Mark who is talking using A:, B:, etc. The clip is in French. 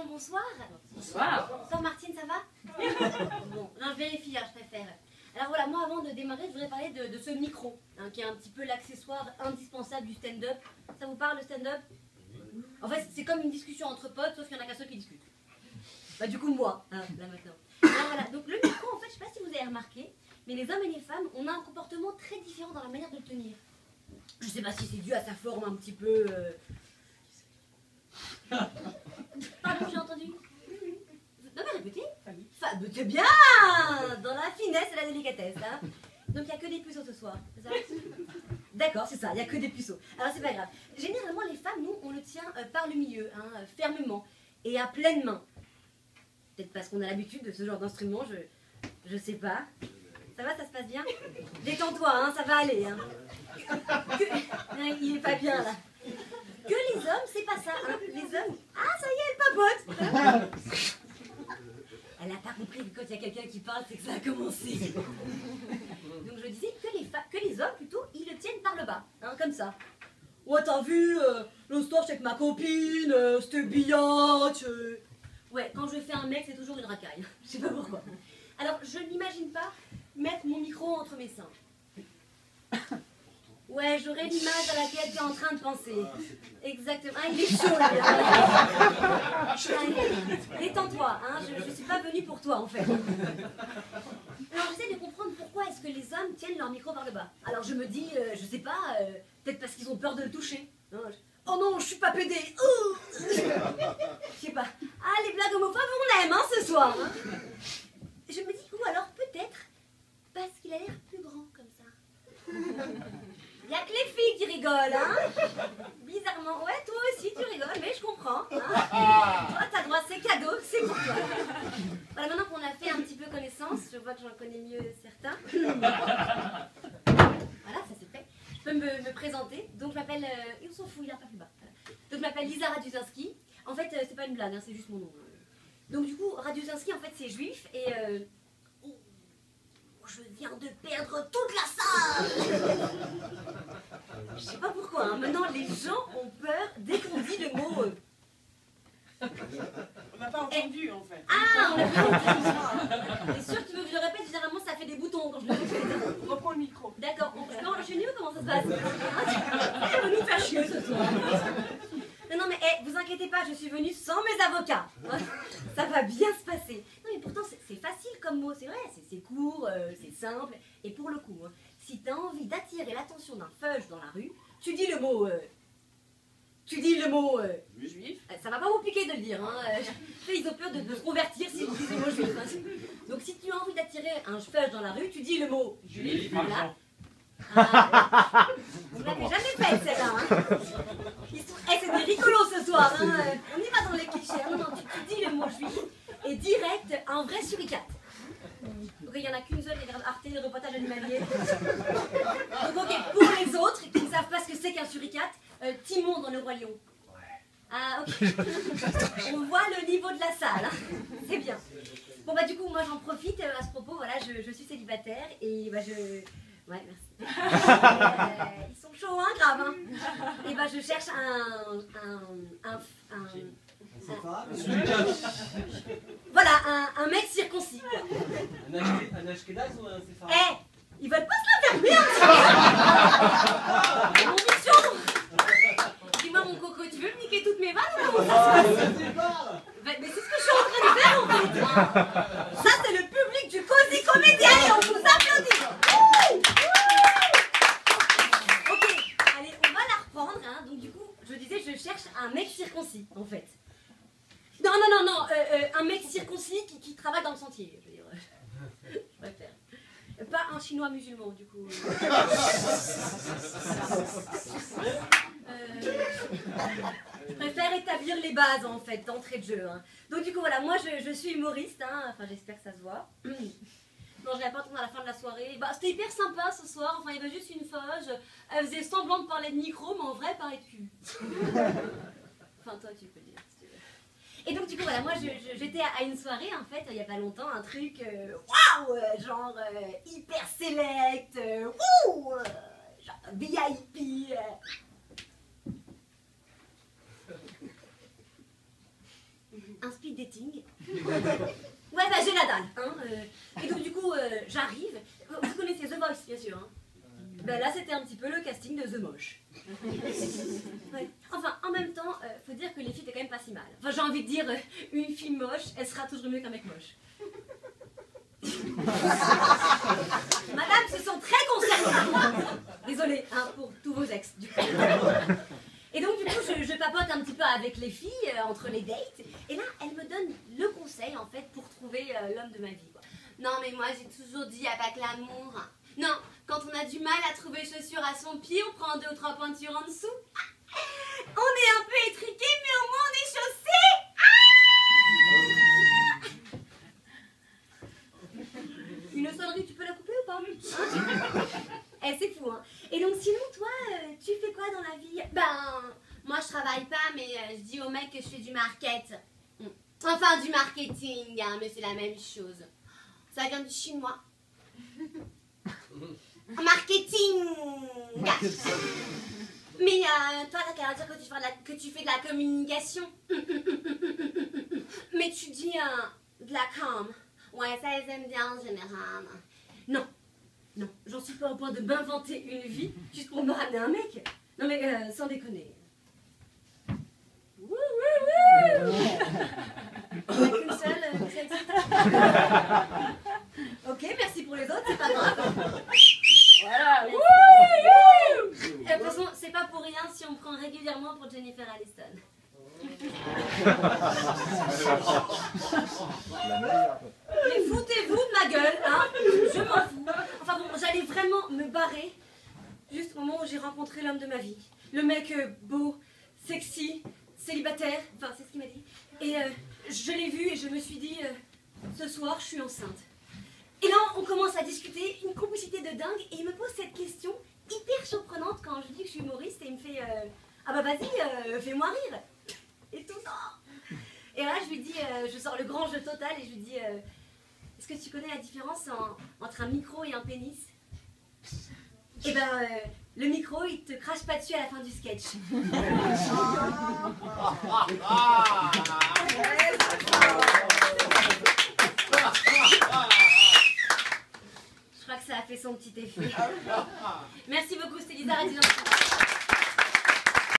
A: gens, bonsoir.
B: Bonsoir.
A: Bonsoir Martine, ça va? Bon, non, je vérifie, hein, je préfère. Alors voilà, moi avant de démarrer, je voudrais parler de ce micro, hein, qui est un petit peu l'accessoire indispensable du stand-up. Ça vous parle le stand-up? En fait, c'est comme une discussion entre potes, sauf qu'il y en a qu'un seul qui discute. Bah du coup moi, hein, là maintenant. Alors voilà, donc le micro, en fait, je sais pas si vous avez remarqué, mais les hommes et les femmes, on a un comportement très différent dans la manière de le tenir. Je sais pas si c'est dû à sa forme un petit peu... Pardon, j'ai entendu? Non mais répétez. C'est bien. Dans la finesse et la délicatesse. Hein. Donc il n'y a que des puceaux ce soir, c'est ça? D'accord, c'est ça, il n'y a que des puceaux. Alors c'est pas grave. Généralement les femmes, nous, on le tient par le milieu, hein, fermement et à pleine main. Peut-être parce qu'on a l'habitude de ce genre d'instrument, je sais pas. Ça va, ça se passe bien? Détends-toi, hein, ça va aller. Hein. Il est pas bien là. Que les hommes, c'est pas ça, hein. Les hommes... Ah, ça y est, elle papote. Elle n'a pas compris que quand il y a quelqu'un qui parle, c'est que ça a commencé. Donc je disais que les hommes, plutôt, ils le tiennent par le bas, hein, comme ça. Ouais, t'as vu, l'autre soir, j'étais avec ma copine, c'était biatch. Ouais, quand je fais un mec, c'est toujours une racaille. Je sais pas pourquoi. Alors, je n'imagine pas mettre mon micro entre mes seins. Ouais, j'aurais l'image à laquelle tu es en train de penser. Exactement. Ah, il est chaud là. Détends-toi, hein. Je suis pas venue pour toi en fait. Alors j'essaie de comprendre pourquoi est-ce que les hommes tiennent leur micro par le bas. Alors je me dis, je sais pas, peut-être parce qu'ils ont peur de le toucher. Hein, oh non, je suis pas pédé. Je sais pas. Ah, les blagues homophobes, on aime, hein, ce soir. Hein. Je me dis, ou alors peut-être parce qu'il a l'air plus grand comme ça. Il n'y a que les filles qui rigolent, hein. Bizarrement. Ouais, toi aussi tu rigoles, mais je comprends. Hein. Toi, t'as droit, c'est cadeau, c'est pour toi. Voilà, maintenant qu'on a fait un petit peu connaissance, je vois que j'en connais mieux certains. Voilà, ça c'est fait. Je peux me présenter. Donc je m'appelle... il s'en fout, il a pas plus bas. Voilà. Donc je m'appelle Lisa Raduzinski. En fait, c'est pas une blague, hein, c'est juste mon nom. Donc du coup, Raduzinski, en fait, c'est juif et... je viens de perdre toute la salle. Je sais pas pourquoi, hein. Maintenant les gens ont peur dès qu'on dit le mot...
B: On n'a pas entendu en fait.
A: Ah, on n'a pas entendu. T'es sûr que tu veux que je le répète? Généralement ça fait des boutons quand je le répète.
B: Reprends le micro.
A: D'accord, je suis nulle, comment ça se passe? Elle va nous faire chier ce soir. Non mais vous inquiétez pas, je suis venue sans mes avocats. Ça va bien se passer. Non mais pourtant c'est facile comme mot, c'est vrai, c'est court, c'est simple. Et pour le coup, hein, si t'as envie d'attirer l'attention d'un feuge dans la rue, tu dis le mot...
B: Juif.
A: Ça va pas vous piquer de le dire. Hein. Ils ont peur de se convertir s'ils disent le mot juif. Hein. Donc si tu as envie d'attirer un feuge dans la rue, tu dis le mot juif. Voilà. Ah, vous l'avez jamais fait celle-là. Hein. C'est des rigolos ce soir. Hein. On y va dans les clichés. Non, tu dis le mot juif et direct un vrai suricate. Ok, il n'y en a qu'une seule qui regarde Arte, le reportage animalier. Donc ok, pour les autres qui ne savent pas ce que c'est qu'un suricate, Timon dans le Roi Lion. Ah ok. On voit le niveau de la salle. Hein. C'est bien. Bon bah du coup, moi j'en profite à ce propos, voilà, je suis célibataire et bah je... Ouais, merci. Ils sont chauds, hein, grave. Hein. Et bah je cherche voilà, un mec circoncis.
C: Un ashkénaze ou un séfarade?
A: Ils veulent pas se la faire bien. Mon mission. Dis-moi mon coco, tu veux me niquer toutes mes vannes ou comment ça se passe? Mais c'est ce que je suis en train de faire en fait. Ça c'est le public du Cozy Comédien et on vous applaudit. Ok, allez, on va la reprendre. Hein. Donc du coup, je disais, je cherche un mec circoncis en fait. Non, un mec circoncis qui travaille dans le sentier, je veux dire. Je préfère. Pas un chinois musulman, du coup. Je préfère établir les bases, en fait, d'entrée de jeu. Hein. Donc, du coup, voilà, moi, je suis humoriste, hein. Enfin, j'espère que ça se voit. Non, je l'ai pas entendu à la fin de la soirée. Bah, c'était hyper sympa ce soir. Enfin, il y avait juste une feuge. Elle faisait semblant de parler de micro, mais en vrai, elle parlait de cul. Enfin, toi, tu peux dire. Et donc du coup voilà, moi j'étais à une soirée en fait, il y a pas longtemps, un truc waouh, genre hyper select, genre VIP. un speed dating. Ouais, bah j'ai la dalle. Hein, et donc du coup, j'arrive. Vous connaissez The Voice, bien sûr. Hein. Ben là, c'était un petit peu le casting de The Moche. Ouais. Enfin, en même temps, faut dire que les filles étaient quand même pas si mal. Enfin, j'ai envie de dire, une fille moche, elle sera toujours mieux qu'un mec moche. Madame se sent très concernée. Désolée hein, pour tous vos ex, du coup. Et donc, du coup, je papote un petit peu avec les filles, entre les dates. Et là, elle me donne le conseil, en fait, pour trouver l'homme de ma vie, quoi. Non, mais moi, j'ai toujours dit, à pas que l'amour. Non, quand on a du mal à trouver chaussures à son pied, on prend 2 ou 3 pointures en dessous. On est un peu étriqué, mais au moins on est chaussé. Une sonnerie, tu peux la couper ou pas? Eh, c'est fou, hein. Et donc, sinon, toi, tu fais quoi dans la vie? Ben, moi, je travaille pas, mais je dis au mec que je fais du market. Enfin, du marketing, hein, mais c'est la même chose. Ça vient du chinois. Marketing. Mais toi, t'as qu'à dire que tu fais de la communication. Mais tu dis de la com. Ouais, ça, ils aiment bien en général. Non, non, j'en suis pas au point de m'inventer une vie juste pour me ramener un mec. Non mais, sans déconner. Wouh, wouh, wouh. Il n'y a qu'une seule, ça existe. Ok, merci pour les autres, c'est pas grave.
B: Voilà, oui.
A: De toute façon, c'est pas pour rien si on me prend régulièrement pour Jennifer Aniston. Mais foutez-vous de ma gueule, hein. Je m'en fous. Enfin bon, j'allais vraiment me barrer juste au moment où j'ai rencontré l'homme de ma vie. Le mec beau, sexy, célibataire, enfin c'est ce qu'il m'a dit. Et je l'ai vu et je me suis dit, ce soir je suis enceinte. Et là on commence à discuter, une complicité de dingue, et il me pose cette question hyper surprenante quand je lui dis que je suis humoriste, et il me fait, ah bah vas-y, fais-moi rire. Et tout ça. Et là je lui dis, je sors le grand jeu total et je lui dis, est-ce que tu connais la différence entre un micro et un pénis? Et ben, le micro, il te crache pas dessus à la fin du sketch. Je crois que ça a fait son petit effet. Merci beaucoup, c'était Lisa Radillan.